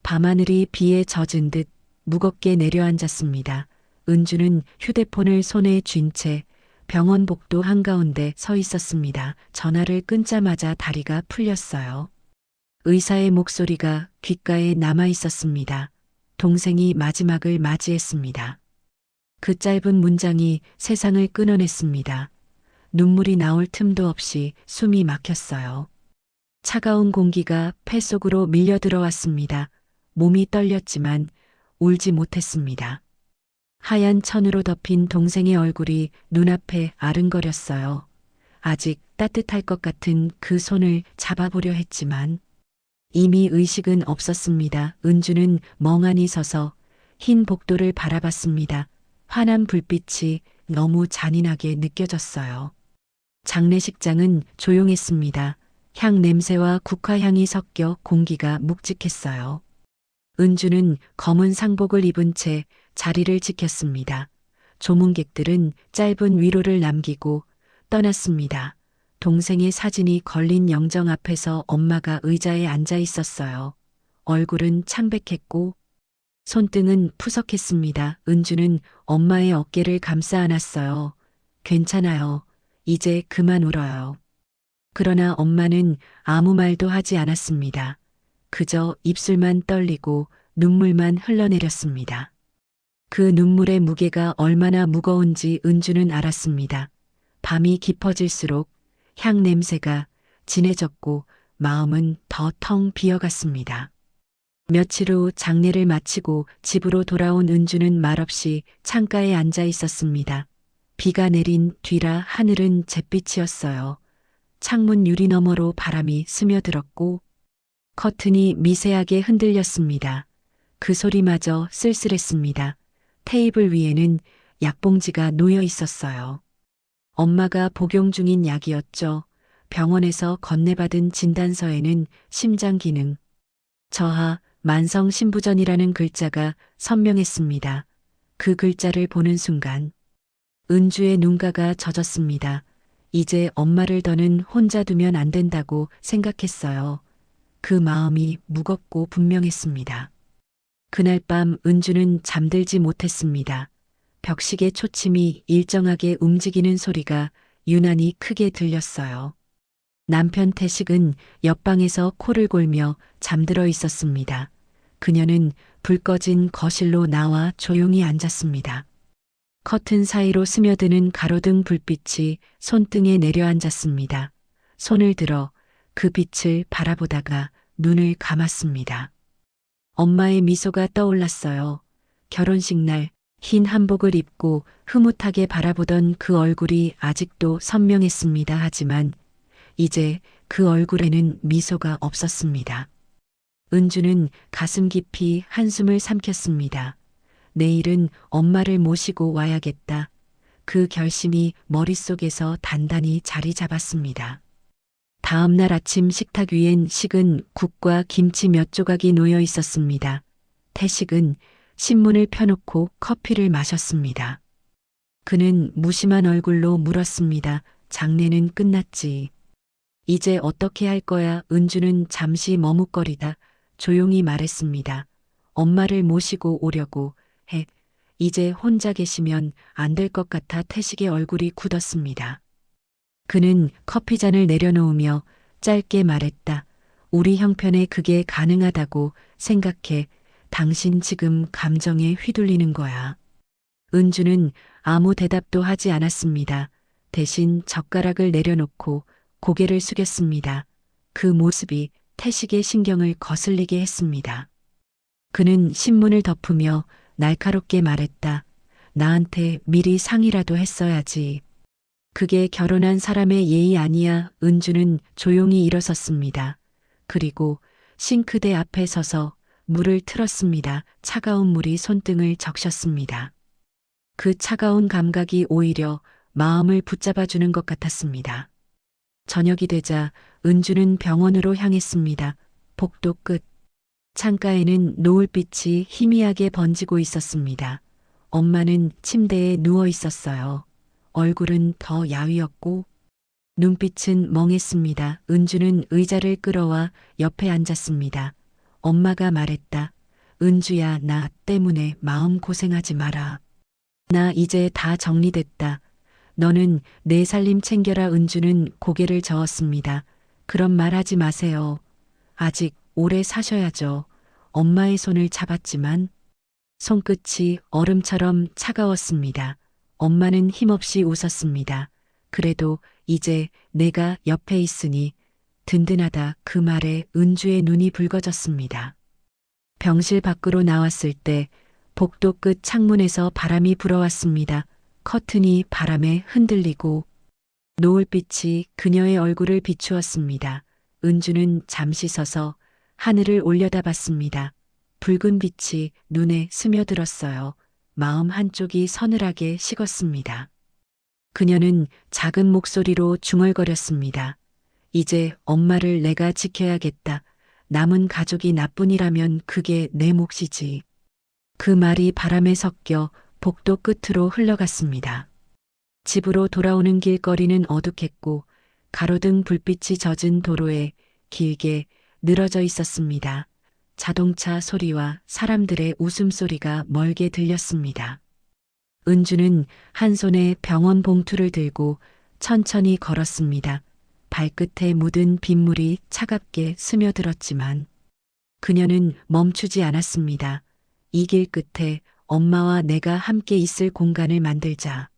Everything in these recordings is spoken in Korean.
밤하늘이 비에 젖은 듯 무겁게 내려앉았습니다. 은주는 휴대폰을 손에 쥔 채 병원 복도 한가운데 서 있었습니다. 전화를 끊자마자 다리가 풀렸어요. 의사의 목소리가 귓가에 남아 있었습니다. 동생이 마지막을 맞이했습니다. 그 짧은 문장이 세상을 끊어냈습니다. 눈물이 나올 틈도 없이 숨이 막혔어요. 차가운 공기가 폐 속으로 밀려 들어왔습니다. 몸이 떨렸지만 울지 못했습니다. 하얀 천으로 덮인 동생의 얼굴이 눈앞에 아른거렸어요. 아직 따뜻할 것 같은 그 손을 잡아보려 했지만 이미 의식은 없었습니다. 은주는 멍하니 서서 흰 복도를 바라봤습니다. 환한 불빛이 너무 잔인하게 느껴졌어요. 장례식장은 조용했습니다. 향 냄새와 국화향이 섞여 공기가 묵직했어요. 은주는 검은 상복을 입은 채 자리를 지켰습니다. 조문객들은 짧은 위로를 남기고 떠났습니다. 동생의 사진이 걸린 영정 앞에서 엄마가 의자에 앉아 있었어요. 얼굴은 창백했고 손등은 푸석했습니다. 은주는 엄마의 어깨를 감싸 안았어요. 괜찮아요. 이제 그만 울어요. 그러나 엄마는 아무 말도 하지 않았습니다. 그저 입술만 떨리고 눈물만 흘러내렸습니다. 그 눈물의 무게가 얼마나 무거운지 은주는 알았습니다. 밤이 깊어질수록 향 냄새가 진해졌고 마음은 더 텅 비어갔습니다. 며칠 후 장례를 마치고 집으로 돌아온 은주는 말없이 창가에 앉아 있었습니다. 비가 내린 뒤라 하늘은 잿빛이었어요. 창문 유리 너머로 바람이 스며들었고 커튼이 미세하게 흔들렸습니다. 그 소리마저 쓸쓸했습니다. 테이블 위에는 약봉지가 놓여 있었어요. 엄마가 복용 중인 약이었죠. 병원에서 건네받은 진단서에는 심장 기능 저하 만성 신부전이라는 글자가 선명했습니다. 그 글자를 보는 순간 은주의 눈가가 젖었습니다. 이제 엄마를 더는 혼자 두면 안 된다고 생각했어요. 그 마음이 무겁고 분명했습니다. 그날 밤 은주는 잠들지 못했습니다. 벽식의 초침이 일정하게 움직이는 소리가 유난히 크게 들렸어요. 남편 태식은 옆방에서 코를 골며 잠들어 있었습니다. 그녀는 불 꺼진 거실로 나와 조용히 앉았습니다. 커튼 사이로 스며드는 가로등 불빛이 손등에 내려앉았습니다. 손을 들어 그 빛을 바라보다가 눈을 감았습니다. 엄마의 미소가 떠올랐어요. 결혼식 날 흰 한복을 입고 흐뭇하게 바라보던 그 얼굴이 아직도 선명했습니다. 하지만 이제 그 얼굴에는 미소가 없었습니다. 은주는 가슴 깊이 한숨을 삼켰습니다. 내일은 엄마를 모시고 와야겠다. 그 결심이 머릿속에서 단단히 자리 잡았습니다. 다음 날 아침 식탁 위엔 식은 국과 김치 몇 조각이 놓여 있었습니다. 태식은 신문을 펴놓고 커피를 마셨습니다. 그는 무심한 얼굴로 물었습니다. 장례는 끝났지. 이제 어떻게 할 거야? 은주는 잠시 머뭇거리다 조용히 말했습니다. 엄마를 모시고 오려고 해. 이제 혼자 계시면 안 될 것 같아. 태식의 얼굴이 굳었습니다. 그는 커피잔을 내려놓으며 짧게 말했다. 우리 형편에 그게 가능하다고 생각해. 당신 지금 감정에 휘둘리는 거야. 은주는 아무 대답도 하지 않았습니다. 대신 젓가락을 내려놓고 고개를 숙였습니다. 그 모습이 태식의 신경을 거슬리게 했습니다. 그는 신문을 덮으며 날카롭게 말했다. 나한테 미리 상의라도 했어야지. 그게 결혼한 사람의 예의 아니야. 은주는 조용히 일어섰습니다. 그리고 싱크대 앞에 서서 물을 틀었습니다. 차가운 물이 손등을 적셨습니다. 그 차가운 감각이 오히려 마음을 붙잡아주는 것 같았습니다. 저녁이 되자 은주는 병원으로 향했습니다. 복도 끝. 창가에는 노을빛이 희미하게 번지고 있었습니다. 엄마는 침대에 누워 있었어요. 얼굴은 더 야위었고 눈빛은 멍했습니다. 은주는 의자를 끌어와 옆에 앉았습니다. 엄마가 말했다. 은주야, 나 때문에 마음 고생하지 마라. 나 이제 다 정리됐다. 너는 내 살림 챙겨라. 은주는 고개를 저었습니다. 그런 말 하지 마세요. 아직 오래 사셔야죠. 엄마의 손을 잡았지만 손끝이 얼음처럼 차가웠습니다. 엄마는 힘없이 웃었습니다. 그래도 이제 내가 옆에 있으니 든든하다. 그 말에 은주의 눈이 붉어졌습니다. 병실 밖으로 나왔을 때 복도 끝 창문에서 바람이 불어왔습니다. 커튼이 바람에 흔들리고 노을빛이 그녀의 얼굴을 비추었습니다. 은주는 잠시 서서 하늘을 올려다봤습니다. 붉은 빛이 눈에 스며들었어요. 마음 한쪽이 서늘하게 식었습니다. 그녀는 작은 목소리로 중얼거렸습니다. 이제 엄마를 내가 지켜야겠다. 남은 가족이 나뿐이라면 그게 내 몫이지. 그 말이 바람에 섞여 복도 끝으로 흘러갔습니다. 집으로 돌아오는 길거리는 어둑했고 가로등 불빛이 젖은 도로에 길게 늘어져 있었습니다. 자동차 소리와 사람들의 웃음소리가 멀게 들렸습니다. 은주는 한 손에 병원 봉투를 들고 천천히 걸었습니다. 발끝에 묻은 빗물이 차갑게 스며들었지만 그녀는 멈추지 않았습니다. 이 길 끝에 엄마와 내가 함께 있을 공간을 만들자.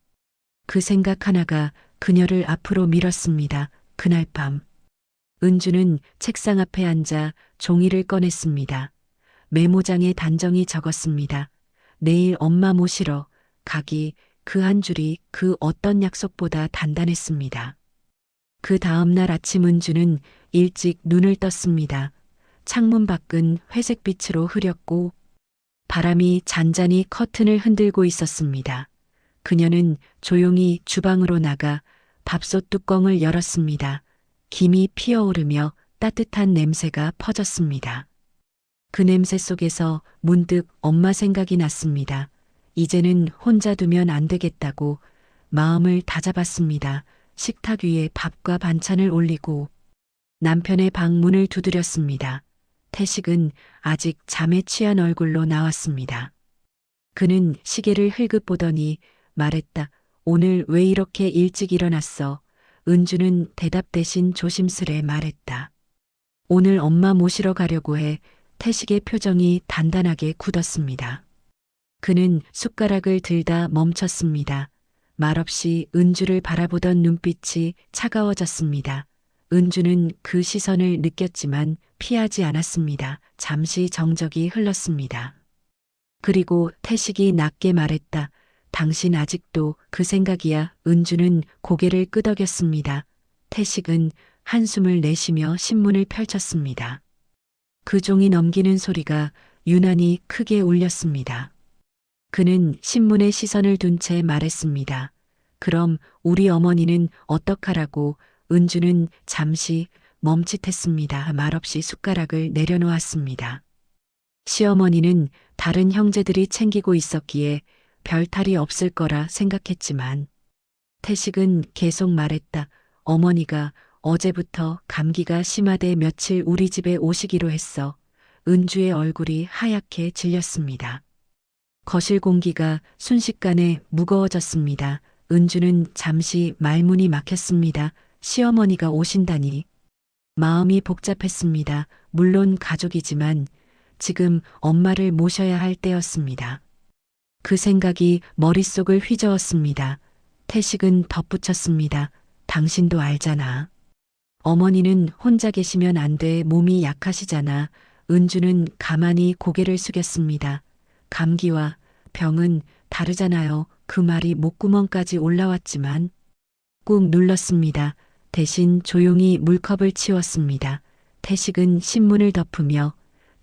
그 생각 하나가 그녀를 앞으로 밀었습니다. 그날 밤 은주는 책상 앞에 앉아 종이를 꺼냈습니다. 메모장에 단정히 적었습니다. 내일 엄마 모시러 가기. 그 한 줄이 그 어떤 약속보다 단단했습니다. 그 다음 날 아침 은주는 일찍 눈을 떴습니다. 창문 밖은 회색빛으로 흐렸고 바람이 잔잔히 커튼을 흔들고 있었습니다. 그녀는 조용히 주방으로 나가 밥솥 뚜껑을 열었습니다. 김이 피어오르며 따뜻한 냄새가 퍼졌습니다. 그 냄새 속에서 문득 엄마 생각이 났습니다. 이제는 혼자 두면 안 되겠다고 마음을 다잡았습니다. 식탁 위에 밥과 반찬을 올리고 남편의 방 문을 두드렸습니다. 태식은 아직 잠에 취한 얼굴로 나왔습니다. 그는 시계를 흘끗 보더니 말했다. 오늘 왜 이렇게 일찍 일어났어? 은주는 대답 대신 조심스레 말했다. 오늘 엄마 모시러 가려고 해. 태식의 표정이 단단하게 굳었습니다. 그는 숟가락을 들다 멈췄습니다. 말없이 은주를 바라보던 눈빛이 차가워졌습니다. 은주는 그 시선을 느꼈지만 피하지 않았습니다. 잠시 정적이 흘렀습니다. 그리고 태식이 낮게 말했다. 당신 아직도 그 생각이야. 은주는 고개를 끄덕였습니다. 태식은 한숨을 내쉬며 신문을 펼쳤습니다. 그 종이 넘기는 소리가 유난히 크게 울렸습니다. 그는 신문에 시선을 둔 채 말했습니다. 그럼 우리 어머니는 어떡하라고? 은주는 잠시 멈칫했습니다. 말없이 숟가락을 내려놓았습니다. 시어머니는 다른 형제들이 챙기고 있었기에 별 탈이 없을 거라 생각했지만 태식은 계속 말했다. 어머니가 어제부터 감기가 심하대 며칠 우리 집에 오시기로 했어. 은주의 얼굴이 하얗게 질렸습니다. 거실 공기가 순식간에 무거워졌습니다. 은주는 잠시 말문이 막혔습니다. 시어머니가 오신다니. 마음이 복잡했습니다. 물론 가족이지만 지금 엄마를 모셔야 할 때였습니다. 그 생각이 머릿속을 휘저었습니다. 태식은 덧붙였습니다. 당신도 알잖아. 어머니는 혼자 계시면 안 돼. 몸이 약하시잖아. 은주는 가만히 고개를 숙였습니다. 감기와 병은 다르잖아요. 그 말이 목구멍까지 올라왔지만 꾹 눌렀습니다. 대신 조용히 물컵을 치웠습니다. 태식은 신문을 덮으며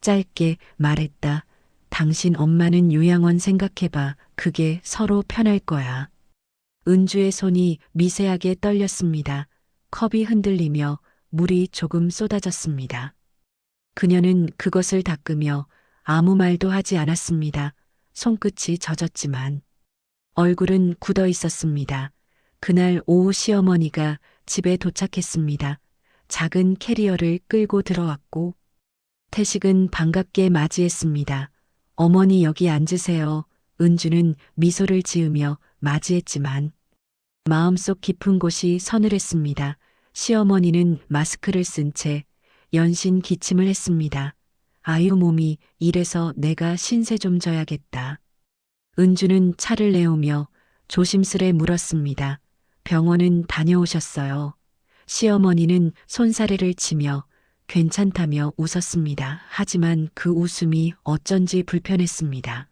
짧게 말했다. 당신 엄마는 요양원 생각해봐. 그게 서로 편할 거야. 은주의 손이 미세하게 떨렸습니다. 컵이 흔들리며 물이 조금 쏟아졌습니다. 그녀는 그것을 닦으며 아무 말도 하지 않았습니다. 손끝이 젖었지만 얼굴은 굳어 있었습니다. 그날 오후 시어머니가 집에 도착했습니다. 작은 캐리어를 끌고 들어왔고 태식은 반갑게 맞이했습니다. 어머니 여기 앉으세요. 은주는 미소를 지으며 맞이했지만 마음속 깊은 곳이 서늘했습니다. 시어머니는 마스크를 쓴 채 연신 기침을 했습니다. 아유 몸이 이래서 내가 신세 좀 져야겠다. 은주는 차를 내오며 조심스레 물었습니다. 병원은 다녀오셨어요. 시어머니는 손사래를 치며 괜찮다며 웃었습니다. 하지만 그 웃음이 어쩐지 불편했습니다.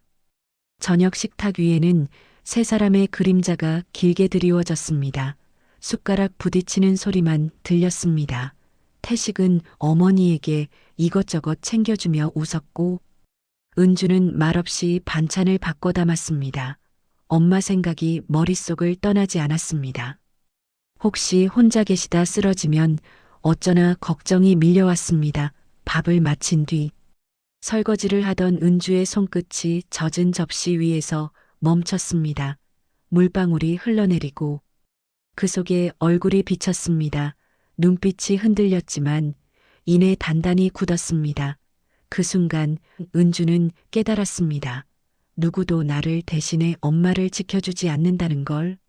저녁 식탁 위에는 세 사람의 그림자가 길게 드리워졌습니다. 숟가락 부딪히는 소리만 들렸습니다. 태식은 어머니에게 이것저것 챙겨주며 웃었고 은주는 말없이 반찬을 바꿔 담았습니다. 엄마 생각이 머릿속을 떠나지 않았습니다. 혹시 혼자 계시다 쓰러지면 어쩌나 걱정이 밀려왔습니다. 밥을 마친 뒤 설거지를 하던 은주의 손끝이 젖은 접시 위에서 멈췄습니다. 물방울이 흘러내리고 그 속에 얼굴이 비쳤습니다. 눈빛이 흔들렸지만 이내 단단히 굳었습니다. 그 순간 은주는 깨달았습니다. 누구도 나를 대신해 엄마를 지켜주지 않는다는 걸.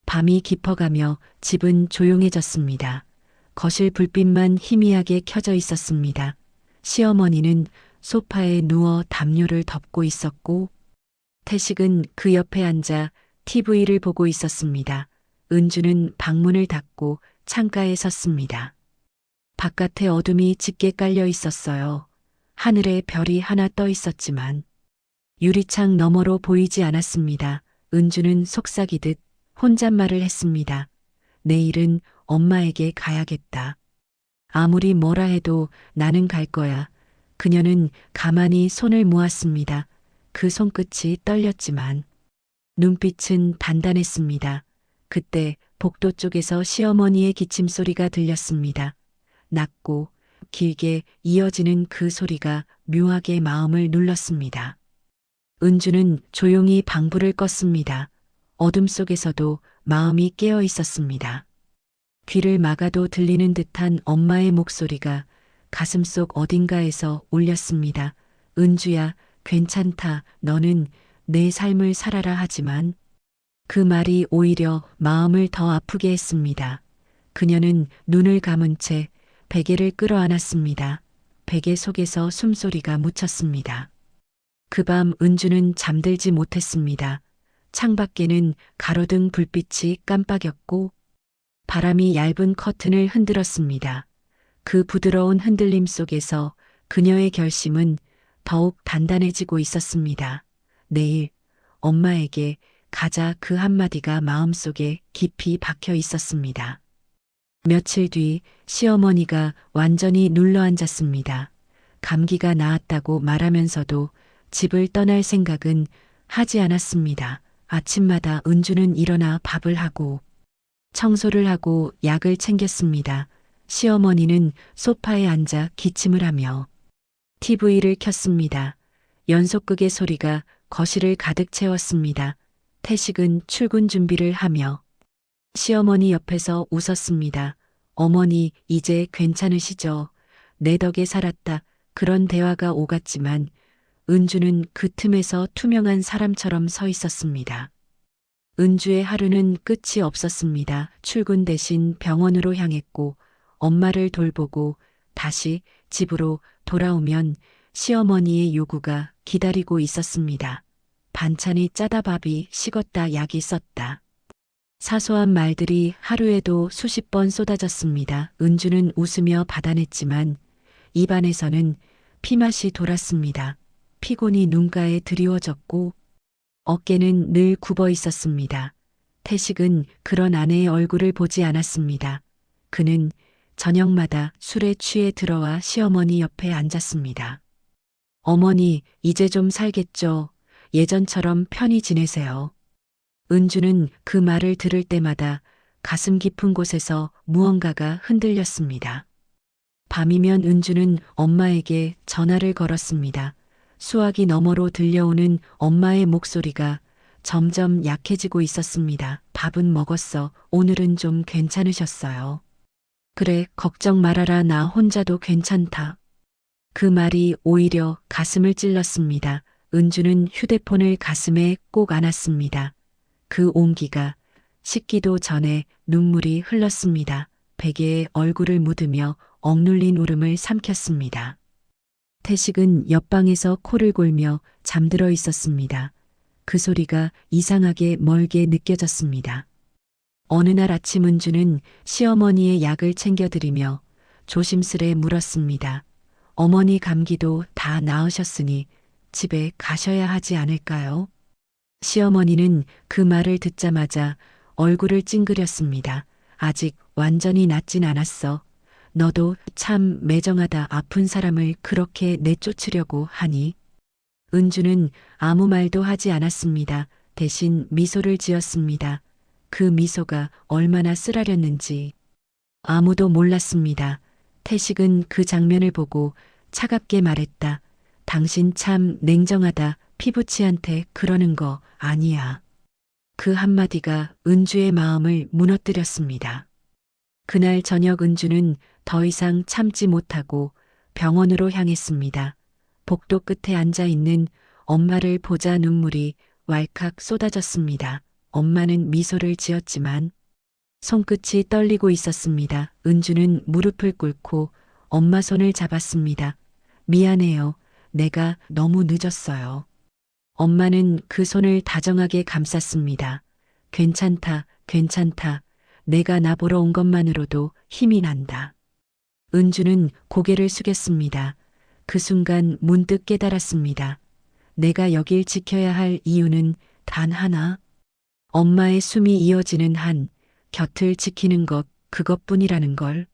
밤이 깊어가며 집은 조용해졌습니다. 거실 불빛만 희미하게 켜져 있었습니다. 시어머니는 소파에 누워 담요를 덮고 있었고 태식은 그 옆에 앉아 TV를 보고 있었습니다. 은주는 방문을 닫고 창가에 섰습니다. 바깥에 어둠이 짙게 깔려 있었어요. 하늘에 별이 하나 떠 있었지만 유리창 너머로 보이지 않았습니다. 은주는 속삭이듯 혼잣말을 했습니다. 내일은 엄마에게 가야겠다. 아무리 뭐라 해도 나는 갈 거야. 그녀는 가만히 손을 모았습니다. 그 손끝이 떨렸지만 눈빛은 단단했습니다. 그때 복도 쪽에서 시어머니의 기침 소리가 들렸습니다. 낮고 길게 이어지는 그 소리가 묘하게 마음을 눌렀습니다. 은주는 조용히 방불을 껐습니다. 어둠 속에서도 마음이 깨어 있었습니다. 귀를 막아도 들리는 듯한 엄마의 목소리가 가슴속 어딘가에서 울렸습니다. 은주야, 괜찮다. 너는 내 삶을 살아라 하지만 그 말이 오히려 마음을 더 아프게 했습니다. 그녀는 눈을 감은 채 베개를 끌어안았습니다. 베개 속에서 숨소리가 묻혔습니다. 그 밤 은주는 잠들지 못했습니다. 창밖에는 가로등 불빛이 깜빡였고 바람이 얇은 커튼을 흔들었습니다. 그 부드러운 흔들림 속에서 그녀의 결심은 더욱 단단해지고 있었습니다. 내일 엄마에게 가자 그 한마디가 마음속에 깊이 박혀 있었습니다. 며칠 뒤 시어머니가 완전히 눌러앉았습니다. 감기가 나았다고 말하면서도 집을 떠날 생각은 하지 않았습니다. 아침마다 은주는 일어나 밥을 하고 청소를 하고 약을 챙겼습니다. 시어머니는 소파에 앉아 기침을 하며 TV를 켰습니다. 연속극의 소리가 거실을 가득 채웠습니다. 태식은 출근 준비를 하며 시어머니 옆에서 웃었습니다. 어머니 이제 괜찮으시죠? 내 덕에 살았다. 그런 대화가 오갔지만 은주는 그 틈에서 투명한 사람처럼 서 있었습니다. 은주의 하루는 끝이 없었습니다. 출근 대신 병원으로 향했고 엄마를 돌보고 다시 집으로 돌아오면 시어머니의 요구가 기다리고 있었습니다. 반찬이 짜다 밥이 식었다 약이 썼다. 사소한 말들이 하루에도 수십 번 쏟아졌습니다. 은주는 웃으며 받아냈지만 입안에서는 피맛이 돌았습니다. 피곤이 눈가에 드리워졌고 어깨는 늘 굽어 있었습니다. 태식은 그런 아내의 얼굴을 보지 않았습니다. 그는 저녁마다 술에 취해 들어와 시어머니 옆에 앉았습니다. 어머니, 이제 좀 살겠죠? 예전처럼 편히 지내세요. 은주는 그 말을 들을 때마다 가슴 깊은 곳에서 무언가가 흔들렸습니다. 밤이면 은주는 엄마에게 전화를 걸었습니다. 수화기 너머로 들려오는 엄마의 목소리가 점점 약해지고 있었습니다. 밥은 먹었어. 오늘은 좀 괜찮으셨어요. 그래, 걱정 말아라. 나 혼자도 괜찮다. 그 말이 오히려 가슴을 찔렀습니다. 은주는 휴대폰을 가슴에 꼭 안았습니다. 그 온기가 식기도 전에 눈물이 흘렀습니다. 베개에 얼굴을 묻으며 억눌린 울음을 삼켰습니다. 태식은 옆방에서 코를 골며 잠들어 있었습니다. 그 소리가 이상하게 멀게 느껴졌습니다. 어느 날 아침 은주는 시어머니의 약을 챙겨드리며 조심스레 물었습니다. 어머니 감기도 다 나으셨으니 집에 가셔야 하지 않을까요? 시어머니는 그 말을 듣자마자 얼굴을 찡그렸습니다. 아직 완전히 낫진 않았어. 너도 참 매정하다. 아픈 사람을 그렇게 내쫓으려고 하니? 은주는 아무 말도 하지 않았습니다. 대신 미소를 지었습니다. 그 미소가 얼마나 쓰라렸는지 아무도 몰랐습니다. 태식은 그 장면을 보고 차갑게 말했다. 당신 참 냉정하다. 피부치한테 그러는 거 아니야. 그 한마디가 은주의 마음을 무너뜨렸습니다. 그날 저녁 은주는 더 이상 참지 못하고 병원으로 향했습니다. 복도 끝에 앉아 있는 엄마를 보자 눈물이 왈칵 쏟아졌습니다. 엄마는 미소를 지었지만 손끝이 떨리고 있었습니다. 은주는 무릎을 꿇고 엄마 손을 잡았습니다. 미안해요. 내가 너무 늦었어요. 엄마는 그 손을 다정하게 감쌌습니다. 괜찮다, 괜찮다. 내가 나 보러 온 것만으로도 힘이 난다. 은주는 고개를 숙였습니다. 그 순간 문득 깨달았습니다. 내가 여길 지켜야 할 이유는 단 하나. 엄마의 숨이 이어지는 한 곁을 지키는 것, 그것뿐이라는 걸.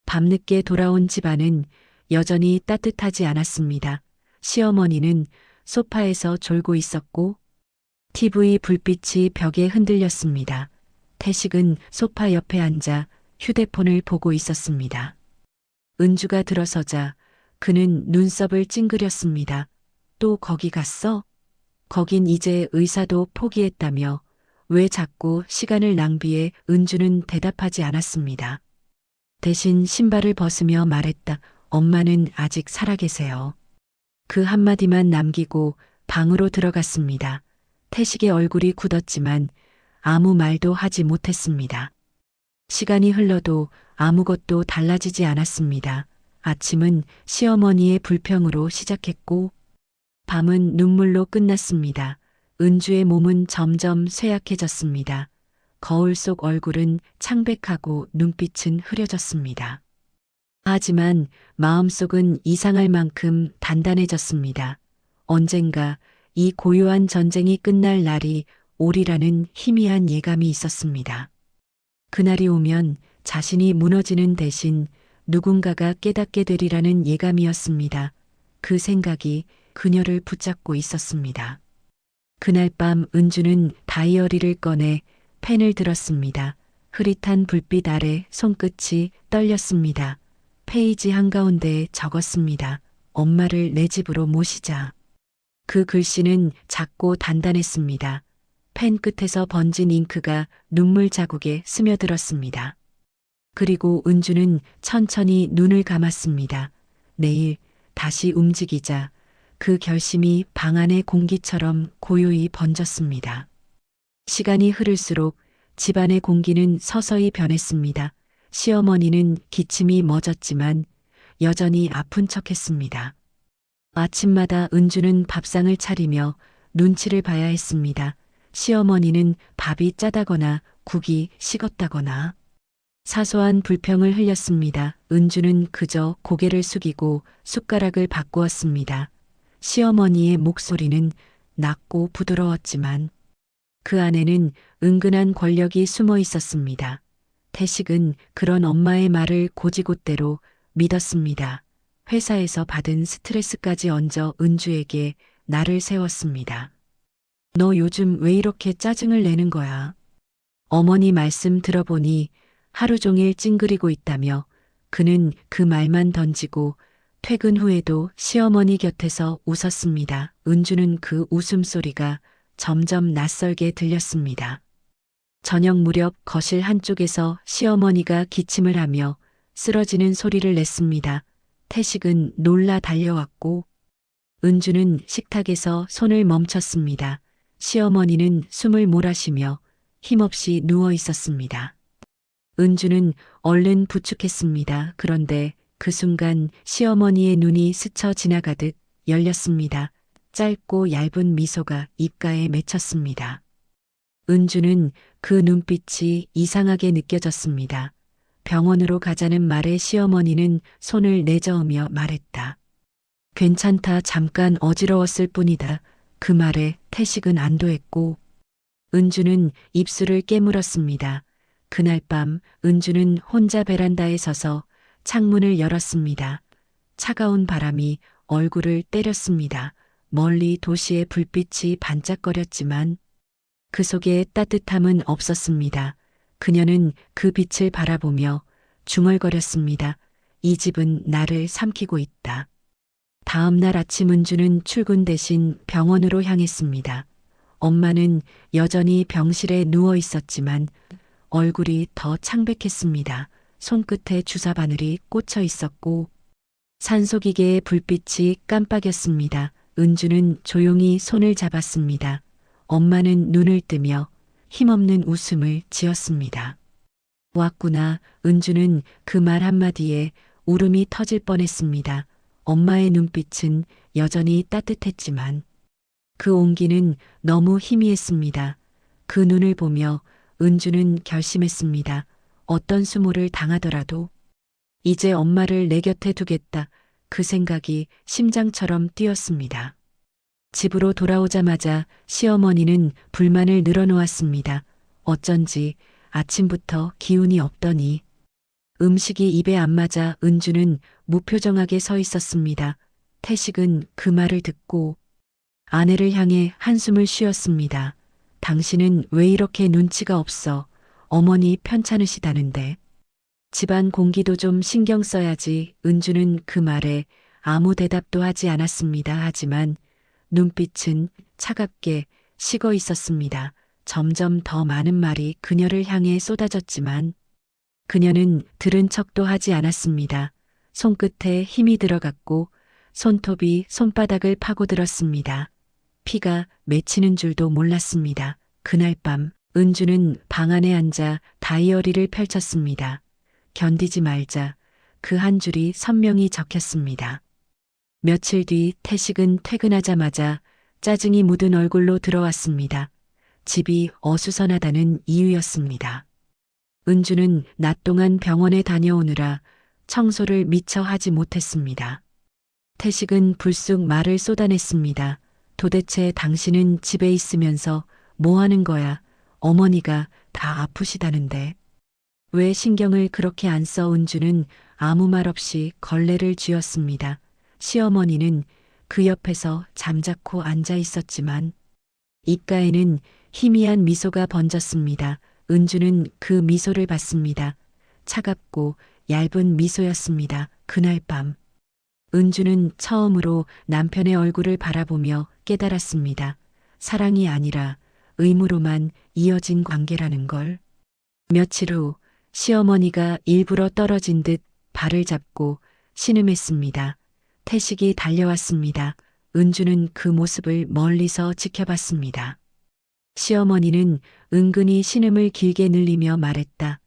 밤늦게 돌아온 집안은 여전히 따뜻하지 않았습니다. 시어머니는 소파에서 졸고 있었고 TV 불빛이 벽에 흔들렸습니다. 태식은 소파 옆에 앉아 휴대폰을 보고 있었습니다. 은주가 들어서자 그는 눈썹을 찡그렸습니다. 또 거기 갔어? 거긴 이제 의사도 포기했다며 왜 자꾸 시간을 낭비해? 은주는 대답하지 않았습니다. 대신 신발을 벗으며 말했다. 엄마는 아직 살아계세요. 그 한마디만 남기고 방으로 들어갔습니다. 태식의 얼굴이 굳었지만 아무 말도 하지 못했습니다. 시간이 흘러도 아무것도 달라지지 않았습니다. 아침은 시어머니의 불평으로 시작했고 밤은 눈물로 끝났습니다. 은주의 몸은 점점 쇠약해졌습니다. 거울 속 얼굴은 창백하고 눈빛은 흐려졌습니다. 하지만 마음속은 이상할 만큼 단단해졌습니다. 언젠가 이 고요한 전쟁이 끝날 날이 오리라는 희미한 예감이 있었습니다. 그날이 오면 자신이 무너지는 대신 누군가가 깨닫게 되리라는 예감이었습니다. 그 생각이 그녀를 붙잡고 있었습니다. 그날 밤 은주는 다이어리를 꺼내 펜을 들었습니다. 흐릿한 불빛 아래 손끝이 떨렸습니다. 페이지 한가운데에 적었습니다. 엄마를 내 집으로 모시자. 그 글씨는 작고 단단했습니다. 펜 끝에서 번진 잉크가 눈물 자국에 스며들었습니다. 그리고 은주는 천천히 눈을 감았습니다. 내일 다시 움직이자. 그 결심이 방 안의 공기처럼 고요히 번졌습니다. 시간이 흐를수록 집안의 공기는 서서히 변했습니다. 시어머니는 기침이 멎었지만 여전히 아픈 척했습니다. 아침마다 은주는 밥상을 차리며 눈치를 봐야 했습니다. 시어머니는 밥이 짜다거나 국이 식었다거나 사소한 불평을 흘렸습니다. 은주는 그저 고개를 숙이고 숟가락을 바꾸었습니다. 시어머니의 목소리는 낮고 부드러웠지만 그 안에는 은근한 권력이 숨어 있었습니다. 태식은 그런 엄마의 말을 고지곳대로 믿었습니다. 회사에서 받은 스트레스까지 얹어 은주에게 나를 세웠습니다. 너 요즘 왜 이렇게 짜증을 내는 거야? 어머니 말씀 들어보니 하루 종일 찡그리고 있다며 그는 그 말만 던지고 퇴근 후에도 시어머니 곁에서 웃었습니다. 은주는 그 웃음소리가 점점 낯설게 들렸습니다. 저녁 무렵 거실 한쪽에서 시어머니가 기침을 하며 쓰러지는 소리를 냈습니다. 태식은 놀라 달려왔고 은주는 식탁에서 손을 멈췄습니다. 시어머니는 숨을 몰아쉬며 힘없이 누워 있었습니다. 은주는 얼른 부축했습니다. 그런데 그 순간 시어머니의 눈이 스쳐 지나가듯 열렸습니다. 짧고 얇은 미소가 입가에 맺혔습니다. 은주는 그 눈빛이 이상하게 느껴졌습니다. 병원으로 가자는 말에 시어머니는 손을 내저으며 말했다. 괜찮다. 잠깐 어지러웠을 뿐이다. 그 말에 태식은 안도했고 은주는 입술을 깨물었습니다. 그날 밤 은주는 혼자 베란다에 서서 창문을 열었습니다. 차가운 바람이 얼굴을 때렸습니다. 멀리 도시의 불빛이 반짝거렸지만 그 속에 따뜻함은 없었습니다. 그녀는 그 빛을 바라보며 중얼거렸습니다. 이 집은 나를 삼키고 있다. 다음 날 아침 은주는 출근 대신 병원으로 향했습니다. 엄마는 여전히 병실에 누워 있었지만 얼굴이 더 창백했습니다. 손끝에 주사 바늘이 꽂혀 있었고 산소기계의 불빛이 깜빡였습니다. 은주는 조용히 손을 잡았습니다. 엄마는 눈을 뜨며 힘없는 웃음을 지었습니다. 왔구나. 은주는 그 말 한마디에 울음이 터질 뻔했습니다. 엄마의 눈빛은 여전히 따뜻했지만 그 온기는 너무 희미했습니다. 그 눈을 보며 은주는 결심했습니다. 어떤 수모를 당하더라도 이제 엄마를 내 곁에 두겠다. 그 생각이 심장처럼 뛰었습니다. 집으로 돌아오자마자 시어머니는 불만을 늘어놓았습니다. 어쩐지 아침부터 기운이 없더니 음식이 입에 안 맞아 은주는 무표정하게 서 있었습니다. 태식은 그 말을 듣고 아내를 향해 한숨을 쉬었습니다. 당신은 왜 이렇게 눈치가 없어? 어머니 편찮으시다는데. 집안 공기도 좀 신경 써야지. 은주는 그 말에 아무 대답도 하지 않았습니다. 하지만 눈빛은 차갑게 식어 있었습니다. 점점 더 많은 말이 그녀를 향해 쏟아졌지만 그녀는 들은 척도 하지 않았습니다. 손끝에 힘이 들어갔고 손톱이 손바닥을 파고들었습니다. 피가 맺히는 줄도 몰랐습니다. 그날 밤 은주는 방 안에 앉아 다이어리를 펼쳤습니다. 견디지 말자. 그 한 줄이 선명히 적혔습니다. 며칠 뒤 태식은 퇴근하자마자 짜증이 묻은 얼굴로 들어왔습니다. 집이 어수선하다는 이유였습니다. 은주는 낮 동안 병원에 다녀오느라 청소를 미처 하지 못했습니다. 태식은 불쑥 말을 쏟아냈습니다. 도대체 당신은 집에 있으면서 뭐 하는 거야? 어머니가 다 아프시다는데. 왜 신경을 그렇게 안 써? 은주는 아무 말 없이 걸레를 쥐었습니다. 시어머니는 그 옆에서 잠자코 앉아 있었지만 입가에는 희미한 미소가 번졌습니다. 은주는 그 미소를 봤습니다. 차갑고 얇은 미소였습니다. 그날 밤 은주는 처음으로 남편의 얼굴을 바라보며 깨달았습니다. 사랑이 아니라 의무로만 이어진 관계라는 걸. 며칠 후 시어머니가 일부러 떨어진 듯 발을 잡고 신음했습니다. 태식이 달려왔습니다. 은주는 그 모습을 멀리서 지켜봤습니다. 시어머니는 은근히 신음을 길게 늘리며 말했다.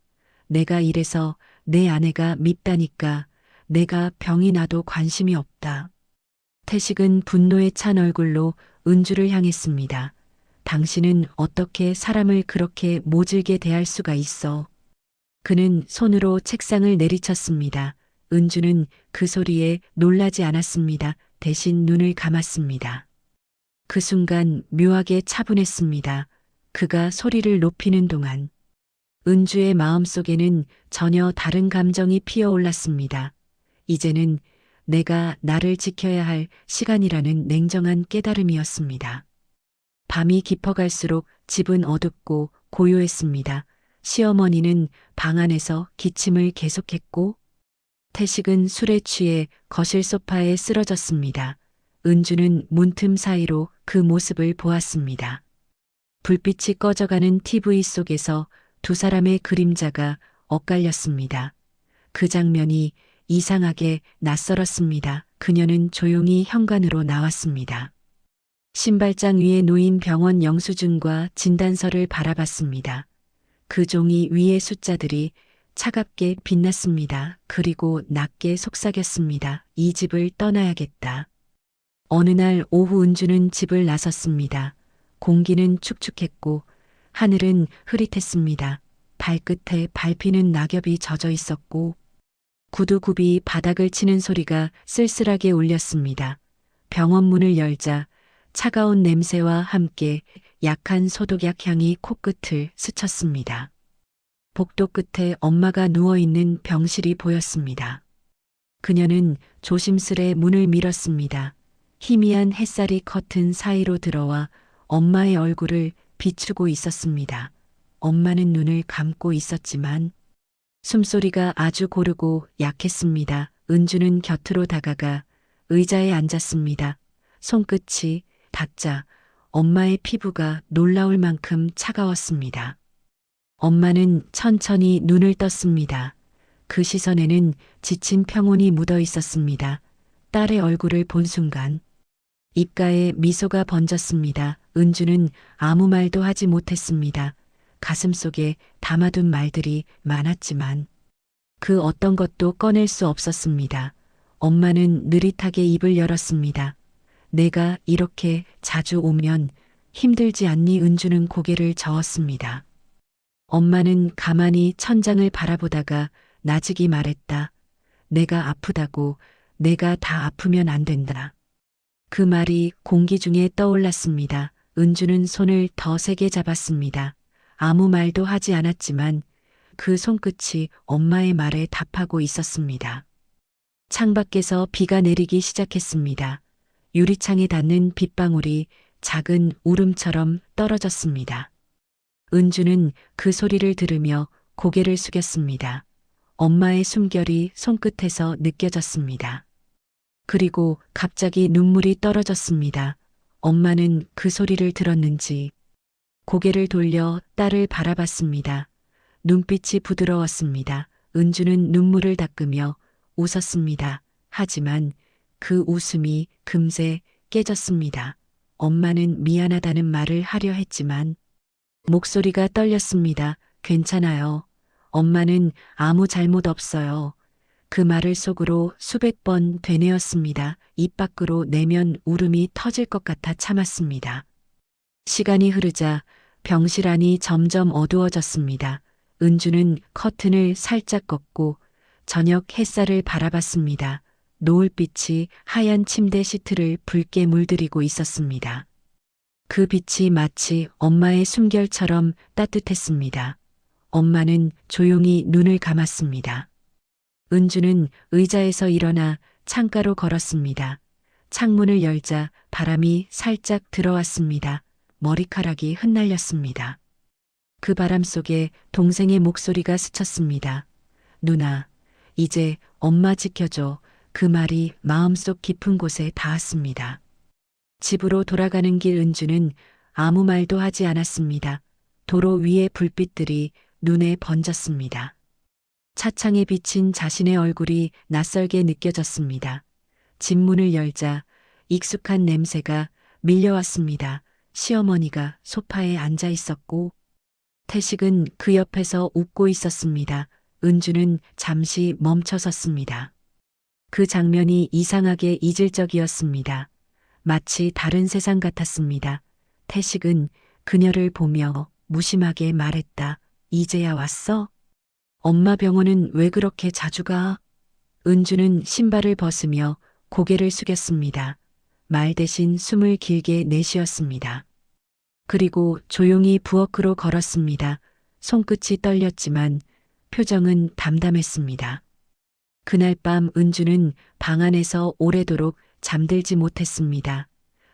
내가 이래서 내 아내가 밉다니까. 내가 병이 나도 관심이 없다. 태식은 분노에 찬 얼굴로 은주를 향했습니다. 당신은 어떻게 사람을 그렇게 모질게 대할 수가 있어? 그는 손으로 책상을 내리쳤습니다. 은주는 그 소리에 놀라지 않았습니다. 대신 눈을 감았습니다. 그 순간 묘하게 차분했습니다. 그가 소리를 높이는 동안 은주의 마음속에는 전혀 다른 감정이 피어올랐습니다. 이제는 내가 나를 지켜야 할 시간이라는 냉정한 깨달음이었습니다. 밤이 깊어갈수록 집은 어둡고 고요했습니다. 시어머니는 방 안에서 기침을 계속했고 태식은 술에 취해 거실 소파에 쓰러졌습니다. 은주는 문틈 사이로 그 모습을 보았습니다. 불빛이 꺼져가는 TV 속에서 두 사람의 그림자가 엇갈렸습니다. 그 장면이 이상하게 낯설었습니다. 그녀는 조용히 현관으로 나왔습니다. 신발장 위에 놓인 병원 영수증과 진단서를 바라봤습니다. 그 종이 위의 숫자들이 차갑게 빛났습니다. 그리고 낮게 속삭였습니다. 이 집을 떠나야겠다. 어느 날 오후 은주는 집을 나섰습니다. 공기는 축축했고 하늘은 흐릿했습니다. 발끝에 밟히는 낙엽이 젖어 있었고 구두굽이 바닥을 치는 소리가 쓸쓸하게 울렸습니다. 병원 문을 열자 차가운 냄새와 함께 약한 소독약 향이 코끝을 스쳤습니다. 복도 끝에 엄마가 누워있는 병실이 보였습니다. 그녀는 조심스레 문을 밀었습니다. 희미한 햇살이 커튼 사이로 들어와 엄마의 얼굴을 비추고 있었습니다. 엄마는 눈을 감고 있었지만 숨소리가 아주 고르고 약했습니다. 은주는 곁으로 다가가 의자에 앉았습니다. 손끝이 닿자 엄마의 피부가 놀라울 만큼 차가웠습니다. 엄마는 천천히 눈을 떴습니다. 그 시선에는 지친 평온이 묻어 있었습니다. 딸의 얼굴을 본 순간 입가에 미소가 번졌습니다. 은주는 아무 말도 하지 못했습니다. 가슴속에 담아둔 말들이 많았지만 그 어떤 것도 꺼낼 수 없었습니다. 엄마는 느릿하게 입을 열었습니다. 내가 이렇게 자주 오면 힘들지 않니? 은주는 고개를 저었습니다. 엄마는 가만히 천장을 바라보다가 나직이 말했다. 내가 아프다고, 내가 다 아프면 안 된다. 그 말이 공기 중에 떠올랐습니다. 은주는 손을 더 세게 잡았습니다. 아무 말도 하지 않았지만 그 손끝이 엄마의 말에 답하고 있었습니다. 창밖에서 비가 내리기 시작했습니다. 유리창에 닿는 빗방울이 작은 울음처럼 떨어졌습니다. 은주는 그 소리를 들으며 고개를 숙였습니다. 엄마의 숨결이 손끝에서 느껴졌습니다. 그리고 갑자기 눈물이 떨어졌습니다. 엄마는 그 소리를 들었는지 고개를 돌려 딸을 바라봤습니다. 눈빛이 부드러웠습니다. 은주는 눈물을 닦으며 웃었습니다. 하지만 그 웃음이 금세 깨졌습니다. 엄마는 미안하다는 말을 하려 했지만 목소리가 떨렸습니다. 괜찮아요. 엄마는 아무 잘못 없어요. 그 말을 속으로 수백 번 되뇌었습니다. 입 밖으로 내면 울음이 터질 것 같아 참았습니다. 시간이 흐르자 병실 안이 점점 어두워졌습니다. 은주는 커튼을 살짝 걷고 저녁 햇살을 바라봤습니다. 노을빛이 하얀 침대 시트를 붉게 물들이고 있었습니다. 그 빛이 마치 엄마의 숨결처럼 따뜻했습니다. 엄마는 조용히 눈을 감았습니다. 은주는 의자에서 일어나 창가로 걸었습니다. 창문을 열자 바람이 살짝 들어왔습니다. 머리카락이 흩날렸습니다. 그 바람 속에 동생의 목소리가 스쳤습니다. 누나, 이제 엄마 지켜줘. 그 말이 마음속 깊은 곳에 닿았습니다. 집으로 돌아가는 길 은주는 아무 말도 하지 않았습니다. 도로 위의 불빛들이 눈에 번졌습니다. 차창에 비친 자신의 얼굴이 낯설게 느껴졌습니다. 집 문을 열자 익숙한 냄새가 밀려왔습니다. 시어머니가 소파에 앉아 있었고 태식은 그 옆에서 웃고 있었습니다. 은주는 잠시 멈춰섰습니다. 그 장면이 이상하게 이질적이었습니다. 마치 다른 세상 같았습니다. 태식은 그녀를 보며 무심하게 말했다. 이제야 왔어? 엄마 병원은 왜 그렇게 자주 가? 은주는 신발을 벗으며 고개를 숙였습니다. 말 대신 숨을 길게 내쉬었습니다. 그리고 조용히 부엌으로 걸었습니다. 손끝이 떨렸지만 표정은 담담했습니다. 그날 밤 은주는 방 안에서 오래도록 잠들지 못했습니다.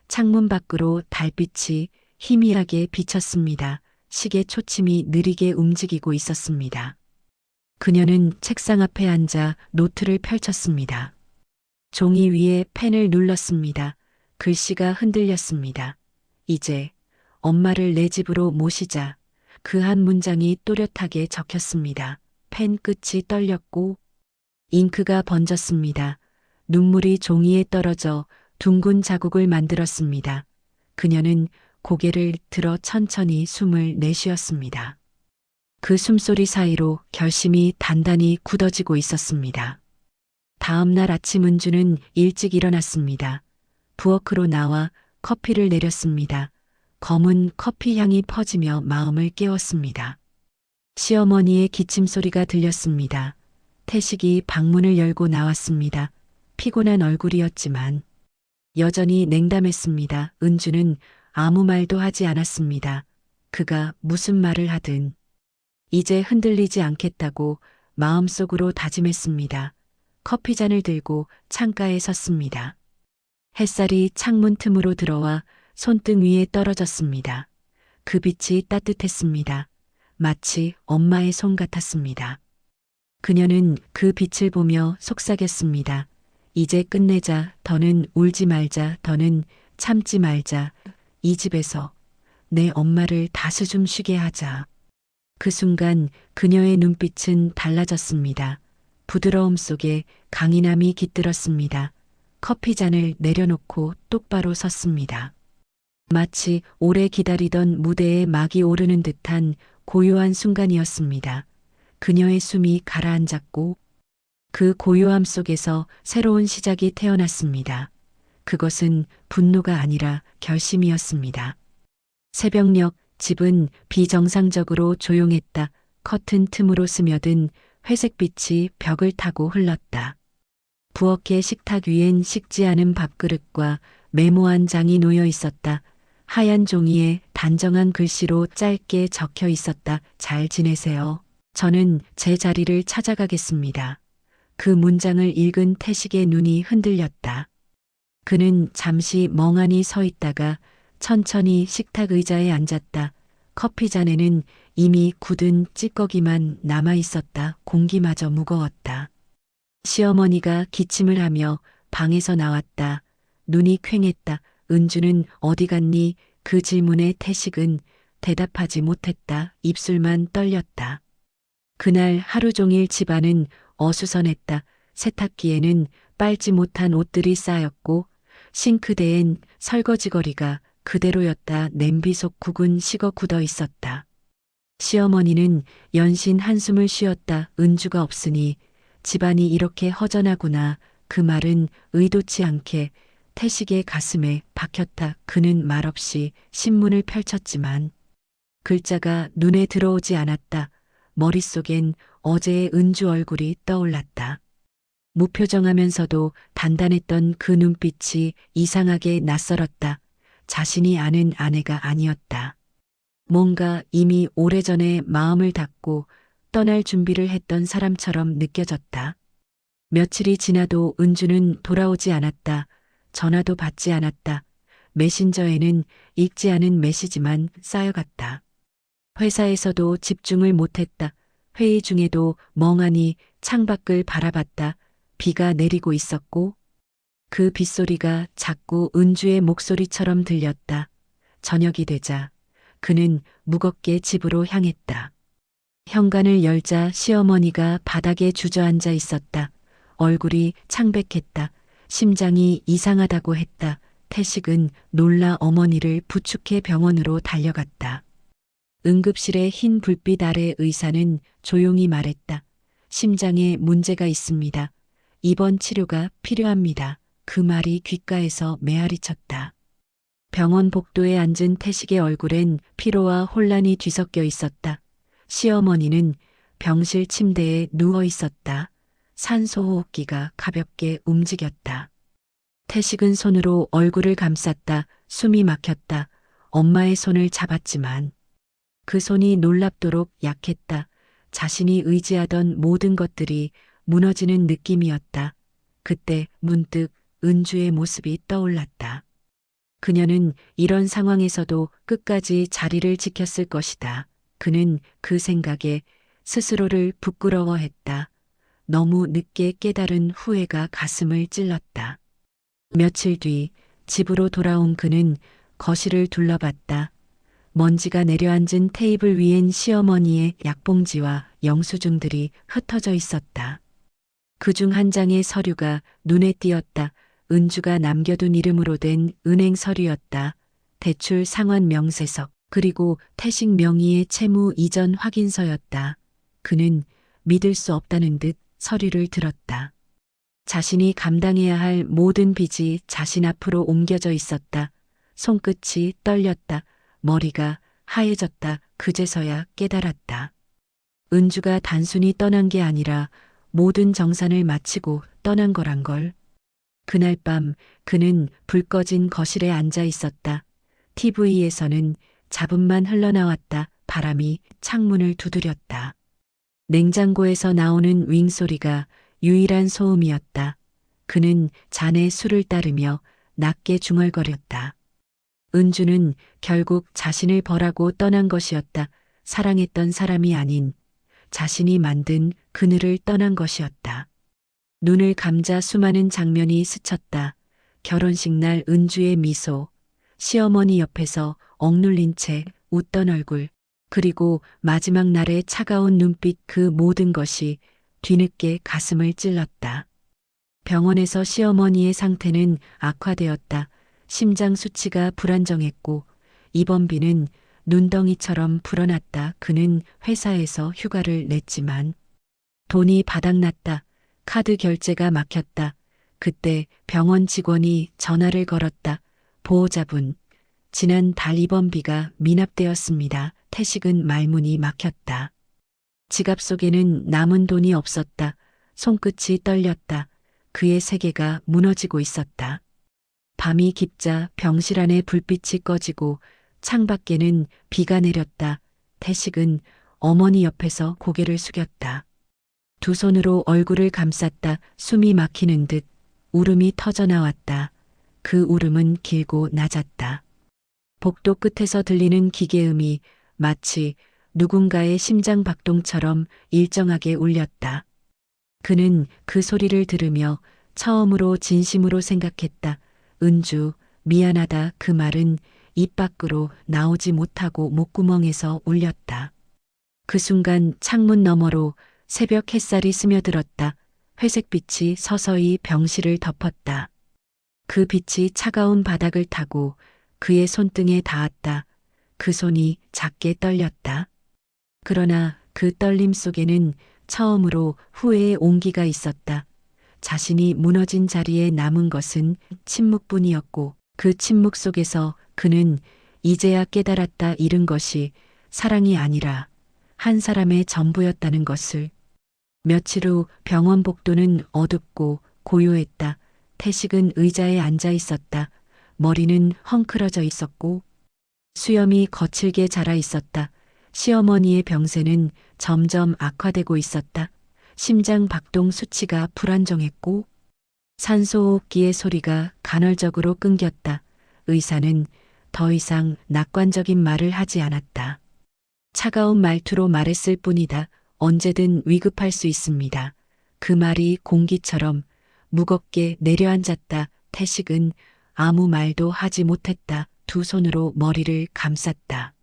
창문 밖으로 달빛이 희미하게 비쳤습니다. 시계 초침이 느리게 움직이고 있었습니다. 그녀는 책상 앞에 앉아 노트를 펼쳤습니다. 종이 위에 펜을 눌렀습니다. 글씨가 흔들렸습니다. 이제 엄마를 내 집으로 모시자. 그 한 문장이 또렷하게 적혔습니다. 펜 끝이 떨렸고 잉크가 번졌습니다. 눈물이 종이에 떨어져 둥근 자국을 만들었습니다. 그녀는 고개를 들어 천천히 숨을 내쉬었습니다. 그 숨소리 사이로 결심이 단단히 굳어지고 있었습니다. 다음 날 아침 은주는 일찍 일어났습니다. 부엌으로 나와 커피를 내렸습니다. 검은 커피 향이 퍼지며 마음을 깨웠습니다. 시어머니의 기침 소리가 들렸습니다. 태식이 방문을 열고 나왔습니다. 피곤한 얼굴이었지만 여전히 냉담했습니다. 은주는 아무 말도 하지 않았습니다. 그가 무슨 말을 하든 이제 흔들리지 않겠다고 마음속으로 다짐했습니다. 커피잔을 들고 창가에 섰습니다. 햇살이 창문 틈으로 들어와 손등 위에 떨어졌습니다. 그 빛이 따뜻했습니다. 마치 엄마의 손 같았습니다. 그녀는 그 빛을 보며 속삭였습니다. 이제 끝내자. 더는 울지 말자. 더는 참지 말자. 이 집에서 내 엄마를 다스 좀 쉬게 하자. 그 순간 그녀의 눈빛은 달라졌습니다. 부드러움 속에 강인함이 깃들었습니다. 커피잔을 내려놓고 똑바로 섰습니다. 마치 오래 기다리던 무대에 막이 오르는 듯한 고요한 순간이었습니다. 그녀의 숨이 가라앉았고 그 고요함 속에서 새로운 시작이 태어났습니다. 그것은 분노가 아니라 결심이었습니다. 새벽녘 집은 비정상적으로 조용했다. 커튼 틈으로 스며든 회색빛이 벽을 타고 흘렀다. 부엌의 식탁 위엔 식지 않은 밥그릇과 메모한 장이 놓여 있었다. 하얀 종이에 단정한 글씨로 짧게 적혀 있었다. 잘 지내세요. 저는 제 자리를 찾아가겠습니다. 그 문장을 읽은 태식의 눈이 흔들렸다. 그는 잠시 멍하니 서 있다가 천천히 식탁 의자에 앉았다. 커피잔에는 이미 굳은 찌꺼기만 남아 있었다. 공기마저 무거웠다. 시어머니가 기침을 하며 방에서 나왔다. 눈이 퀭했다. 은주는 어디 갔니? 그 질문에 태식은 대답하지 못했다. 입술만 떨렸다. 그날 하루 종일 집안은 어수선했다. 세탁기에는 빨지 못한 옷들이 쌓였고 싱크대엔 설거지거리가 그대로였다. 냄비 속 국은 식어 굳어 있었다. 시어머니는 연신 한숨을 쉬었다. 은주가 없으니 집안이 이렇게 허전하구나. 그 말은 의도치 않게 태식의 가슴에 박혔다. 그는 말없이 신문을 펼쳤지만 글자가 눈에 들어오지 않았다. 머릿속엔 어제의 은주 얼굴이 떠올랐다. 무표정하면서도 단단했던 그 눈빛이 이상하게 낯설었다. 자신이 아는 아내가 아니었다. 뭔가 이미 오래전에 마음을 닫고 떠날 준비를 했던 사람처럼 느껴졌다. 며칠이 지나도 은주는 돌아오지 않았다. 전화도 받지 않았다. 메신저에는 읽지 않은 메시지만 쌓여갔다. 회사에서도 집중을 못했다. 회의 중에도 멍하니 창밖을 바라봤다. 비가 내리고 있었고 그 빗소리가 자꾸 은주의 목소리처럼 들렸다. 저녁이 되자 그는 무겁게 집으로 향했다. 현관을 열자 시어머니가 바닥에 주저앉아 있었다. 얼굴이 창백했다. 심장이 이상하다고 했다. 태식은 놀라 어머니를 부축해 병원으로 달려갔다. 응급실의 흰 불빛 아래 의사는 조용히 말했다. 심장에 문제가 있습니다. 입원 치료가 필요합니다. 그 말이 귓가에서 메아리 쳤다. 병원 복도에 앉은 태식의 얼굴엔 피로와 혼란이 뒤섞여 있었다. 시어머니는 병실 침대에 누워 있었다. 산소호흡기가 가볍게 움직였다. 태식은 손으로 얼굴을 감쌌다. 숨이 막혔다. 엄마의 손을 잡았지만 그 손이 놀랍도록 약했다. 자신이 의지하던 모든 것들이 무너지는 느낌이었다. 그때 문득 은주의 모습이 떠올랐다. 그녀는 이런 상황에서도 끝까지 자리를 지켰을 것이다. 그는 그 생각에 스스로를 부끄러워했다. 너무 늦게 깨달은 후회가 가슴을 찔렀다. 며칠 뒤 집으로 돌아온 그는 거실을 둘러봤다. 먼지가 내려앉은 테이블 위엔 시어머니의 약봉지와 영수증들이 흩어져 있었다. 그중 한 장의 서류가 눈에 띄었다. 은주가 남겨둔 이름으로 된 은행 서류였다. 대출 상환 명세서, 그리고 태식 명의의 채무 이전 확인서였다. 그는 믿을 수 없다는 듯 서류를 들었다. 자신이 감당해야 할 모든 빚이 자신 앞으로 옮겨져 있었다. 손끝이 떨렸다. 머리가 하얘졌다. 그제서야 깨달았다. 은주가 단순히 떠난 게 아니라 모든 정산을 마치고 떠난 거란 걸. 그날 밤 그는 불 꺼진 거실에 앉아 있었다. TV에서는 잡음만 흘러나왔다. 바람이 창문을 두드렸다. 냉장고에서 나오는 윙 소리가 유일한 소음이었다. 그는 잔에 술을 따르며 낮게 중얼거렸다. 은주는 결국 자신을 벌하고 떠난 것이었다. 사랑했던 사람이 아닌 자신이 만든 그늘을 떠난 것이었다. 눈을 감자 수많은 장면이 스쳤다. 결혼식 날 은주의 미소, 시어머니 옆에서 억눌린 채 웃던 얼굴, 그리고 마지막 날의 차가운 눈빛, 그 모든 것이 뒤늦게 가슴을 찔렀다. 병원에서 시어머니의 상태는 악화되었다. 심장 수치가 불안정했고 입원비는 눈덩이처럼 불어났다. 그는 회사에서 휴가를 냈지만 돈이 바닥났다. 카드 결제가 막혔다. 그때 병원 직원이 전화를 걸었다. 보호자분, 지난 달 입원비가 미납되었습니다. 태식은 말문이 막혔다. 지갑 속에는 남은 돈이 없었다. 손끝이 떨렸다. 그의 세계가 무너지고 있었다. 밤이 깊자 병실 안에 불빛이 꺼지고 창밖에는 비가 내렸다. 태식은 어머니 옆에서 고개를 숙였다. 두 손으로 얼굴을 감쌌다. 숨이 막히는 듯 울음이 터져나왔다. 그 울음은 길고 낮았다. 복도 끝에서 들리는 기계음이 마치 누군가의 심장 박동처럼 일정하게 울렸다. 그는 그 소리를 들으며 처음으로 진심으로 생각했다. 은주, 미안하다. 그 말은 입 밖으로 나오지 못하고 목구멍에서 울렸다. 그 순간 창문 너머로 새벽 햇살이 스며들었다. 회색빛이 서서히 병실을 덮었다. 그 빛이 차가운 바닥을 타고 그의 손등에 닿았다. 그 손이 작게 떨렸다. 그러나 그 떨림 속에는 처음으로 후회의 온기가 있었다. 자신이 무너진 자리에 남은 것은 침묵뿐이었고 그 침묵 속에서 그는 이제야 깨달았다. 잃은 것이 사랑이 아니라 한 사람의 전부였다는 것을. 며칠 후 병원 복도는 어둡고 고요했다. 태식은 의자에 앉아 있었다. 머리는 헝클어져 있었고 수염이 거칠게 자라 있었다. 시어머니의 병세는 점점 악화되고 있었다. 심장 박동 수치가 불안정했고 산소호흡기의 소리가 간헐적으로 끊겼다. 의사는 더 이상 낙관적인 말을 하지 않았다. 차가운 말투로 말했을 뿐이다. 언제든 위급할 수 있습니다. 그 말이 공기처럼 무겁게 내려앉았다. 태식은 아무 말도 하지 못했다. 두 손으로 머리를 감쌌다.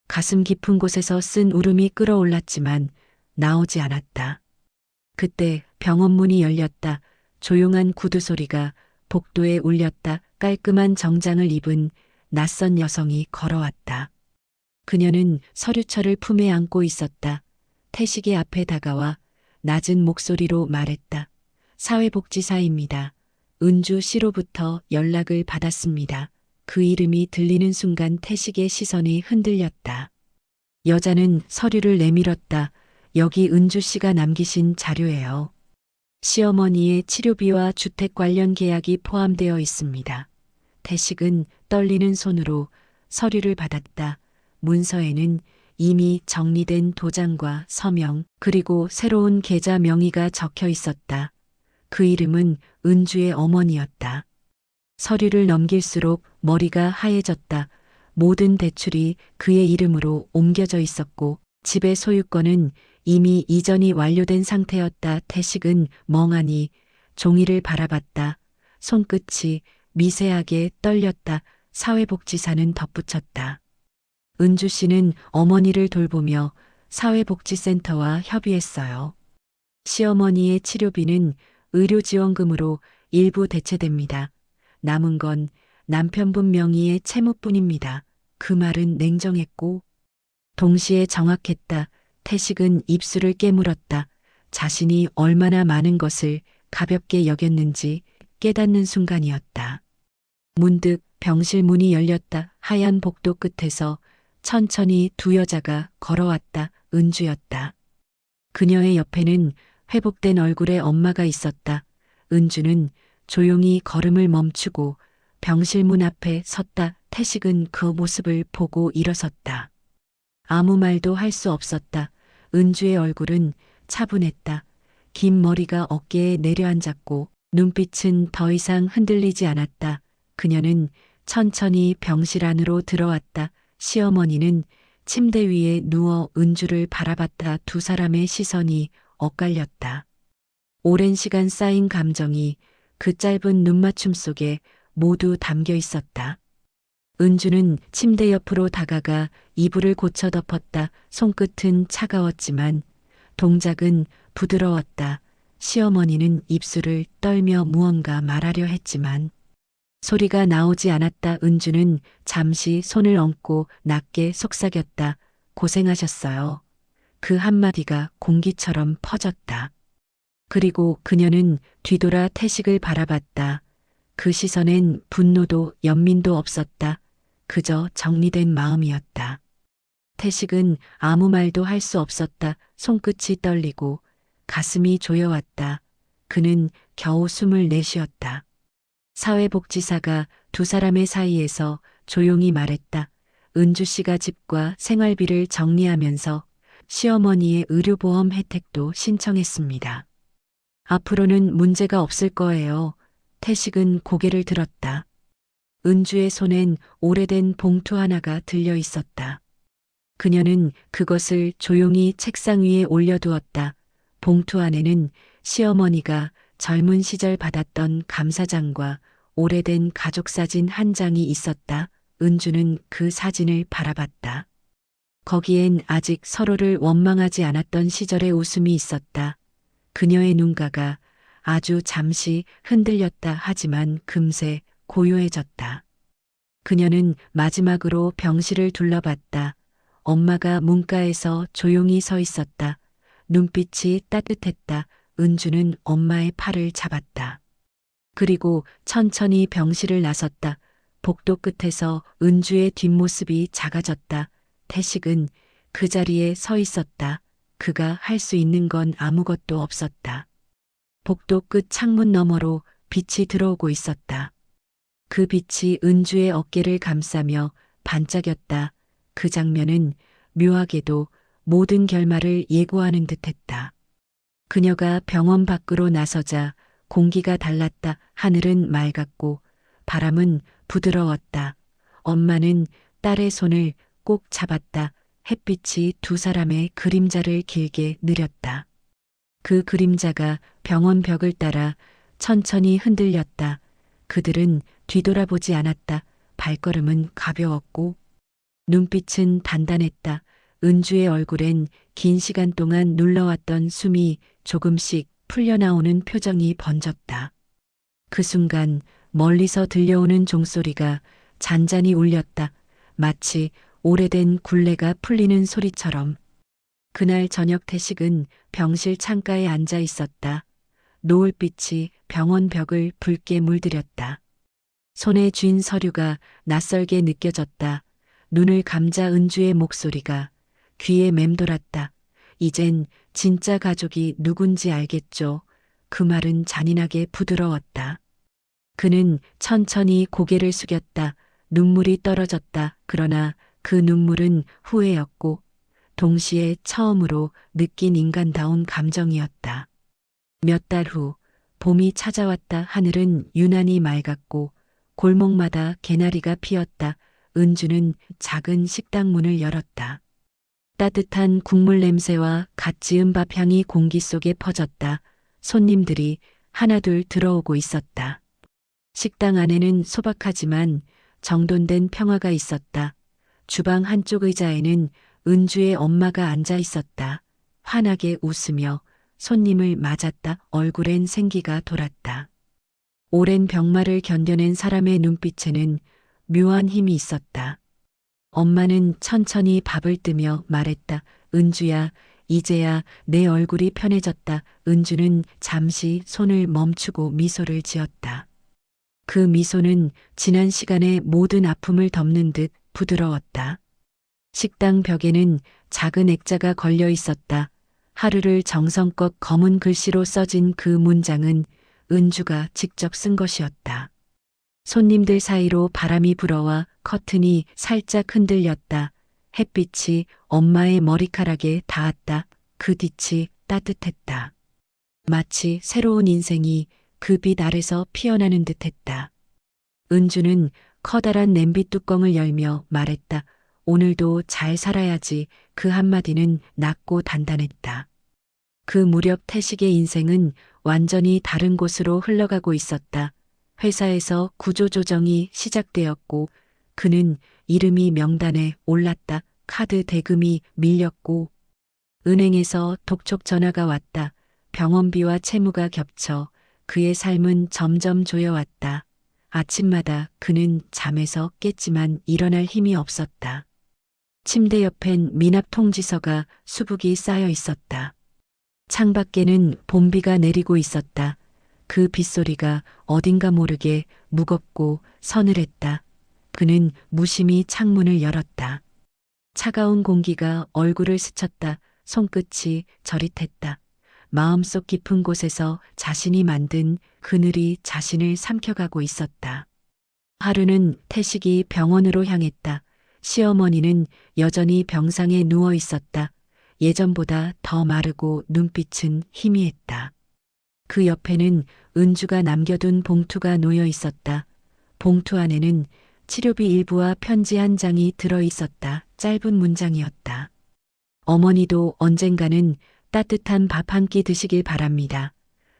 가슴 깊은 곳에서 쓴 울음이 끓어올랐지만 나오지 않았다. 그때 병원 문이 열렸다. 조용한 구두 소리가 복도에 울렸다. 깔끔한 정장을 입은 낯선 여성이 걸어왔다. 그녀는 서류철을 품에 안고 있었다. 태식의 앞에 다가와 낮은 목소리로 말했다. 사회복지사입니다. 은주 씨로부터 연락을 받았습니다. 그 이름이 들리는 순간 태식의 시선이 흔들렸다. 여자는 서류를 내밀었다. 여기 은주 씨가 남기신 자료예요. 시어머니의 치료비와 주택 관련 계약이 포함되어 있습니다. 태식은 떨리는 손으로 서류를 받았다. 문서에는 이미 정리된 도장과 서명, 그리고 새로운 계좌 명의가 적혀 있었다. 그 이름은 은주의 어머니였다. 서류를 넘길수록 머리가 하얘졌다. 모든 대출이 그의 이름으로 옮겨져 있었고 집의 소유권은 이미 이전이 완료된 상태였다. 태식은 멍하니 종이를 바라봤다. 손끝이 미세하게 떨렸다. 사회복지사는 덧붙였다. 은주 씨는 어머니를 돌보며 사회복지센터와 협의했어요. 시어머니의 치료비는 의료지원금으로 일부 대체됩니다. 남은 건 남편분 명의의 채무뿐입니다. 그 말은 냉정했고 동시에 정확했다. 태식은 입술을 깨물었다. 자신이 얼마나 많은 것을 가볍게 여겼는지 깨닫는 순간이었다. 문득 병실 문이 열렸다. 하얀 복도 끝에서 천천히 두 여자가 걸어왔다. 은주였다. 그녀의 옆에는 회복된 얼굴의 엄마가 있었다. 은주는 조용히 걸음을 멈추고 병실 문 앞에 섰다. 태식은 그 모습을 보고 일어섰다. 아무 말도 할 수 없었다. 은주의 얼굴은 차분했다. 긴 머리가 어깨에 내려앉았고 눈빛은 더 이상 흔들리지 않았다. 그녀는 천천히 병실 안으로 들어왔다. 시어머니는 침대 위에 누워 은주를 바라봤다. 두 사람의 시선이 엇갈렸다. 오랜 시간 쌓인 감정이 그 짧은 눈맞춤 속에 모두 담겨 있었다. 은주는 침대 옆으로 다가가 이불을 고쳐 덮었다. 손끝은 차가웠지만 동작은 부드러웠다. 시어머니는 입술을 떨며 무언가 말하려 했지만 소리가 나오지 않았다. 은주는 잠시 손을 얹고 낮게 속삭였다. 고생하셨어요. 그 한마디가 공기처럼 퍼졌다. 그리고 그녀는 뒤돌아 태식을 바라봤다. 그 시선엔 분노도 연민도 없었다. 그저 정리된 마음이었다. 태식은 아무 말도 할 수 없었다. 손끝이 떨리고 가슴이 조여왔다. 그는 겨우 숨을 내쉬었다. 사회복지사가 두 사람의 사이에서 조용히 말했다. 은주 씨가 집과 생활비를 정리하면서 시어머니의 의료보험 혜택도 신청했습니다. 앞으로는 문제가 없을 거예요. 태식은 고개를 들었다. 은주의 손엔 오래된 봉투 하나가 들려 있었다. 그녀는 그것을 조용히 책상 위에 올려두었다. 봉투 안에는 시어머니가 젊은 시절 받았던 감사장과 오래된 가족사진 한 장이 있었다. 은주는 그 사진을 바라봤다. 거기엔 아직 서로를 원망하지 않았던 시절의 웃음이 있었다. 그녀의 눈가가 아주 잠시 흔들렸다. 하지만 금세 고요해졌다. 그녀는 마지막으로 병실을 둘러봤다. 엄마가 문가에서 조용히 서 있었다. 눈빛이 따뜻했다. 은주는 엄마의 팔을 잡았다. 그리고 천천히 병실을 나섰다. 복도 끝에서 은주의 뒷모습이 작아졌다. 태식은 그 자리에 서 있었다. 그가 할 수 있는 건 아무것도 없었다. 복도 끝 창문 너머로 빛이 들어오고 있었다. 그 빛이 은주의 어깨를 감싸며 반짝였다. 그 장면은 묘하게도 모든 결말을 예고하는 듯했다. 그녀가 병원 밖으로 나서자 공기가 달랐다. 하늘은 맑았고 바람은 부드러웠다. 엄마는 딸의 손을 꼭 잡았다. 햇빛이 두 사람의 그림자를 길게 느렸다. 그 그림자가 병원 벽을 따라 천천히 흔들렸다. 그들은 뒤돌아보지 않았다. 발걸음은 가벼웠고 눈빛은 단단했다. 은주의 얼굴엔 긴 시간 동안 눌러왔던 숨이 조금씩 풀려나오는 표정이 번졌다. 그 순간 멀리서 들려오는 종소리가 잔잔히 울렸다. 마치 오래된 굴레가 풀리는 소리처럼. 그날 저녁 태식은 병실 창가에 앉아 있었다. 노을빛이 병원 벽을 붉게 물들였다. 손에 쥔 서류가 낯설게 느껴졌다. 눈을 감자 은주의 목소리가 귀에 맴돌았다. 이젠 진짜 가족이 누군지 알겠죠. 그 말은 잔인하게 부드러웠다. 그는 천천히 고개를 숙였다. 눈물이 떨어졌다. 그러나 그 눈물은 후회였고 동시에 처음으로 느낀 인간다운 감정이었다. 몇 달 후 봄이 찾아왔다. 하늘은 유난히 맑았고 골목마다 개나리가 피었다. 은주는 작은 식당 문을 열었다. 따뜻한 국물 냄새와 갓 지은 밥 향이 공기 속에 퍼졌다. 손님들이 하나둘 들어오고 있었다. 식당 안에는 소박하지만 정돈된 평화가 있었다. 주방 한쪽 의자에는 은주의 엄마가 앉아 있었다. 환하게 웃으며 손님을 맞았다. 얼굴엔 생기가 돌았다. 오랜 병마를 견뎌낸 사람의 눈빛에는 묘한 힘이 있었다. 엄마는 천천히 밥을 뜨며 말했다. 은주야, 이제야 내 얼굴이 편해졌다. 은주는 잠시 손을 멈추고 미소를 지었다. 그 미소는 지난 시간의 모든 아픔을 덮는 듯 부드러웠다. 식당 벽에는 작은 액자가 걸려 있었다. 하루를 정성껏 검은 글씨로 써진 그 문장은 은주가 직접 쓴 것이었다. 손님들 사이로 바람이 불어와 커튼이 살짝 흔들렸다. 햇빛이 엄마의 머리카락에 닿았다. 그 빛이 따뜻했다. 마치 새로운 인생이 그 빛 아래서 피어나는 듯했다. 은주는 커다란 냄비 뚜껑을 열며 말했다. 오늘도 잘 살아야지. 그 한마디는 낮고 단단했다. 그 무렵 태식의 인생은 완전히 다른 곳으로 흘러가고 있었다. 회사에서 구조조정이 시작되었고 그는 이름이 명단에 올랐다. 카드 대금이 밀렸고 은행에서 독촉 전화가 왔다. 병원비와 채무가 겹쳐 그의 삶은 점점 조여왔다. 아침마다 그는 잠에서 깼지만 일어날 힘이 없었다. 침대 옆엔 미납 통지서가 수북이 쌓여 있었다. 창밖에는 봄비가 내리고 있었다. 그 빗소리가 어딘가 모르게 무겁고 서늘했다. 그는 무심히 창문을 열었다. 차가운 공기가 얼굴을 스쳤다. 손끝이 저릿했다. 마음속 깊은 곳에서 자신이 만든 그늘이 자신을 삼켜가고 있었다. 하루는 태식이 병원으로 향했다. 시어머니는 여전히 병상에 누워 있었다. 예전보다 더 마르고 눈빛은 희미했다. 그 옆에는 은주가 남겨둔 봉투가 놓여 있었다. 봉투 안에는 치료비 일부와 편지 한 장이 들어 있었다. 짧은 문장이었다. 어머니도 언젠가는 따뜻한 밥 한 끼 드시길 바랍니다.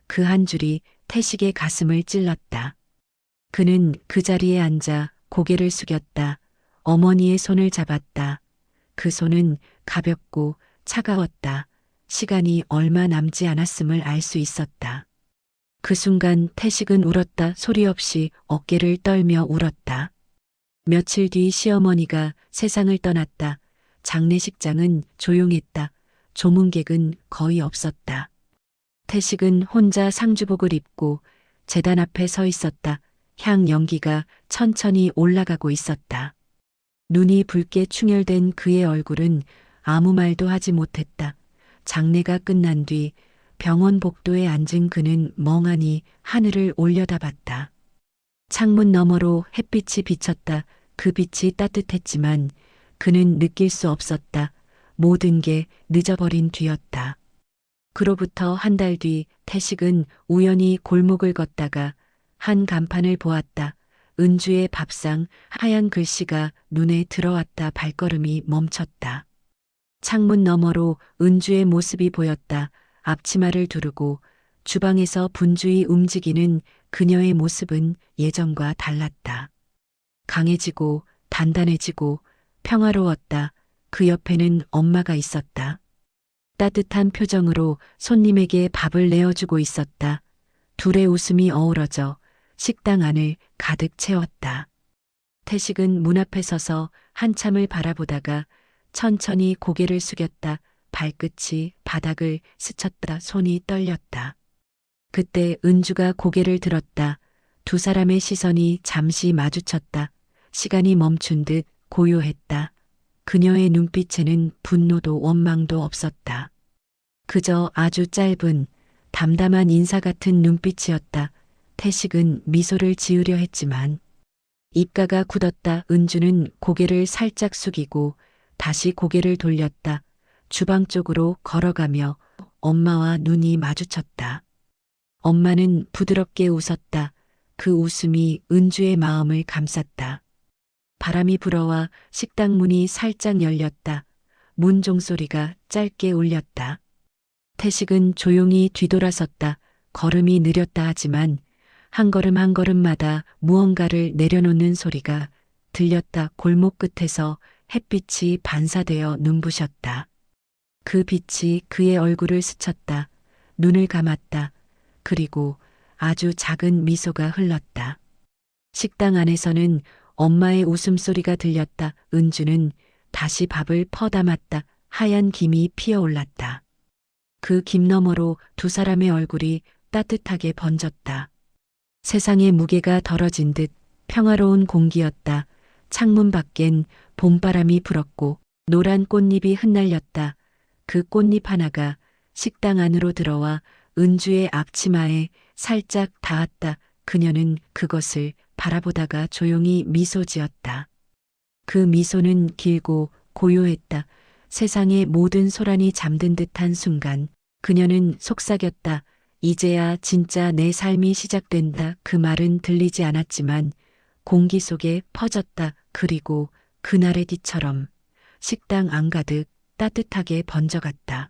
그 한 줄이 태식의 가슴을 찔렀다. 그는 그 자리에 앉아 고개를 숙였다. 어머니의 손을 잡았다. 그 손은 가볍고 차가웠다. 시간이 얼마 남지 않았음을 알 수 있었다. 그 순간 태식은 울었다. 소리 없이 어깨를 떨며 울었다. 며칠 뒤 시어머니가 세상을 떠났다. 장례식장은 조용했다. 조문객은 거의 없었다. 태식은 혼자 상주복을 입고 제단 앞에 서 있었다. 향 연기가 천천히 올라가고 있었다. 눈이 붉게 충혈된 그의 얼굴은 아무 말도 하지 못했다. 장례가 끝난 뒤 병원 복도에 앉은 그는 멍하니 하늘을 올려다봤다. 창문 너머로 햇빛이 비쳤다. 그 빛이 따뜻했지만 그는 느낄 수 없었다. 모든 게 늦어버린 뒤였다. 그로부터 한 달 뒤 태식은 우연히 골목을 걷다가 한 간판을 보았다. 은주의 밥상. 하얀 글씨가 눈에 들어왔다. 발걸음이 멈췄다. 창문 너머로 은주의 모습이 보였다. 앞치마를 두르고 주방에서 분주히 움직이는 그녀의 모습은 예전과 달랐다. 강해지고 단단해지고 평화로웠다. 그 옆에는 엄마가 있었다. 따뜻한 표정으로 손님에게 밥을 내어주고 있었다. 둘의 웃음이 어우러져 식당 안을 가득 채웠다. 태식은 문 앞에 서서 한참을 바라보다가 천천히 고개를 숙였다. 발끝이 바닥을 스쳤다. 손이 떨렸다. 그때 은주가 고개를 들었다. 두 사람의 시선이 잠시 마주쳤다. 시간이 멈춘 듯 고요했다. 그녀의 눈빛에는 분노도 원망도 없었다. 그저 아주 짧은 담담한 인사 같은 눈빛이었다. 태식은 미소를 지으려 했지만 입가가 굳었다. 은주는 고개를 살짝 숙이고 다시 고개를 돌렸다. 주방 쪽으로 걸어가며 엄마와 눈이 마주쳤다. 엄마는 부드럽게 웃었다. 그 웃음이 은주의 마음을 감쌌다. 바람이 불어와 식당 문이 살짝 열렸다. 문 종소리가 짧게 울렸다. 태식은 조용히 뒤돌아섰다. 걸음이 느렸다 하지만 한 걸음 한 걸음마다 무언가를 내려놓는 소리가 들렸다. 골목 끝에서 햇빛이 반사되어 눈부셨다. 그 빛이 그의 얼굴을 스쳤다. 눈을 감았다. 그리고 아주 작은 미소가 흘렀다. 식당 안에서는 엄마의 웃음소리가 들렸다. 은주는 다시 밥을 퍼담았다. 하얀 김이 피어올랐다. 그 김 너머로 두 사람의 얼굴이 따뜻하게 번졌다. 세상의 무게가 덜어진 듯 평화로운 공기였다. 창문 밖엔 봄바람이 불었고 노란 꽃잎이 흩날렸다. 그 꽃잎 하나가 식당 안으로 들어와 은주의 앞치마에 살짝 닿았다. 그녀는 그것을 바라보다가 조용히 미소 지었다. 그 미소는 길고 고요했다. 세상의 모든 소란이 잠든 듯한 순간 그녀는 속삭였다. 이제야 진짜 내 삶이 시작된다. 그 말은 들리지 않았지만 공기 속에 퍼졌다. 그리고 그날의 뒤처럼 식당 안 가득 따뜻하게 번져갔다.